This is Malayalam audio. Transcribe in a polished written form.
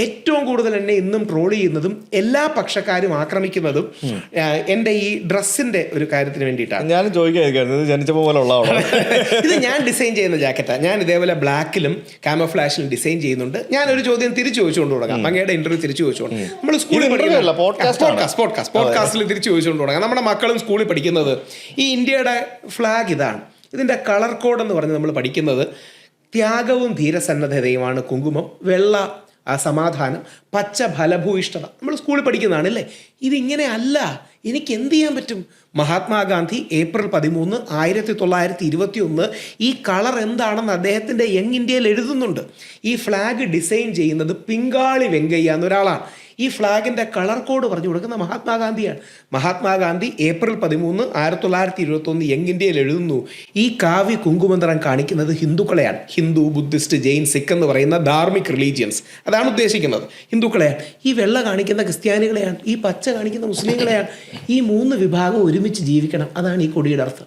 ഏറ്റവും കൂടുതൽ എന്നെ ഇന്നും ട്രോൾ ചെയ്യുന്നതും എല്ലാ പക്ഷക്കാരും ആക്രമിക്കുന്നതും എൻ്റെ ഈ ഡ്രസ്സിന്റെ ഒരു കാര്യത്തിന് വേണ്ടിയിട്ടാണ്. ഞാൻ ചോദിക്കാതിരിക്കുന്നത് ജനിച്ചപ്പോൾ പോലെ ഉള്ളതാണ്. ഇത് ഞാൻ ഡിസൈൻ ചെയ്യുന്ന ജാക്കറ്റാണ്. ഞാൻ ഇതേപോലെ ബ്ലാക്കിലും കാമോഫ്ലാഷിലും ഡിസൈൻ ചെയ്യുന്നുണ്ട്. ഞാനൊരു ചോദ്യം തിരിച്ചു ചോദിച്ചുകൊണ്ട് തുടങ്ങാം. അങ്ങയുടെ ഇന്റർവ്യൂ തിരിച്ചു ചോദിച്ചുകൊണ്ട് നമ്മൾ സ്കൂളിൽ പോഡ്കാസ്റ്റിൽ തിരിച്ചു ചോദിച്ചുകൊണ്ട് തുടങ്ങാം. നമ്മുടെ മക്കളും സ്കൂളിൽ പഠിക്കുന്നത് ഈ ഇന്ത്യയുടെ ഫ്ലാഗ് ഇതാണ്. ഇതിൻ്റെ കളർ കോഡ് എന്ന് പറഞ്ഞ് നമ്മൾ പഠിക്കുന്നത് ത്യാഗവും ധീരസന്നദ്ധതയുമാണ് കുങ്കുമം, വെള്ള സമാധാനം, പച്ച ഫലഭൂയിഷ്ഠത. നമ്മൾ സ്കൂളിൽ പഠിക്കുന്നതാണ് അല്ലേ. ഇതിങ്ങനെ അല്ല. എനിക്ക് എന്ത് ചെയ്യാൻ പറ്റും? മഹാത്മാഗാന്ധി ഏപ്രിൽ 13, 1921 ഈ കളർ എന്താണെന്ന് അദ്ദേഹത്തിൻ്റെ യങ് ഇന്ത്യയിൽ എഴുതുന്നുണ്ട്. ഈ ഫ്ലാഗ് ഡിസൈൻ ചെയ്യുന്നത് പിങ്കാളി വെങ്കയ്യ എന്നൊരാളാണ്. ഈ ഫ്ലാഗിൻ്റെ കളർ കോഡ് പറഞ്ഞു കൊടുക്കുന്ന മഹാത്മാഗാന്ധിയാണ്. മഹാത്മാഗാന്ധി ഏപ്രിൽ 13, 1921 യങ് ഇന്ത്യയിൽ എഴുതുന്നു, ഈ കാവ്യ കുങ്കുമന്ത്രം കാണിക്കുന്നത് ഹിന്ദുക്കളെയാണ്. ഹിന്ദു, ബുദ്ധിസ്റ്റ്, ജെയിൻ, സിഖ് എന്ന് പറയുന്ന ധാർമ്മിക് റിലീജിയൻസ്, അതാണ് ഉദ്ദേശിക്കുന്നത്. ഹിന്ദുക്കളെയാണ്. ഈ വെള്ള കാണിക്കുന്ന ക്രിസ്ത്യാനികളെയാണ്. ഈ പച്ച കാണിക്കുന്ന മുസ്ലിങ്ങളെയാണ്. ഈ 3 വിഭാഗം ഒരുമിച്ച് ജീവിക്കണം. അതാണ് ഈ കൊടിയുടെ അർത്ഥം.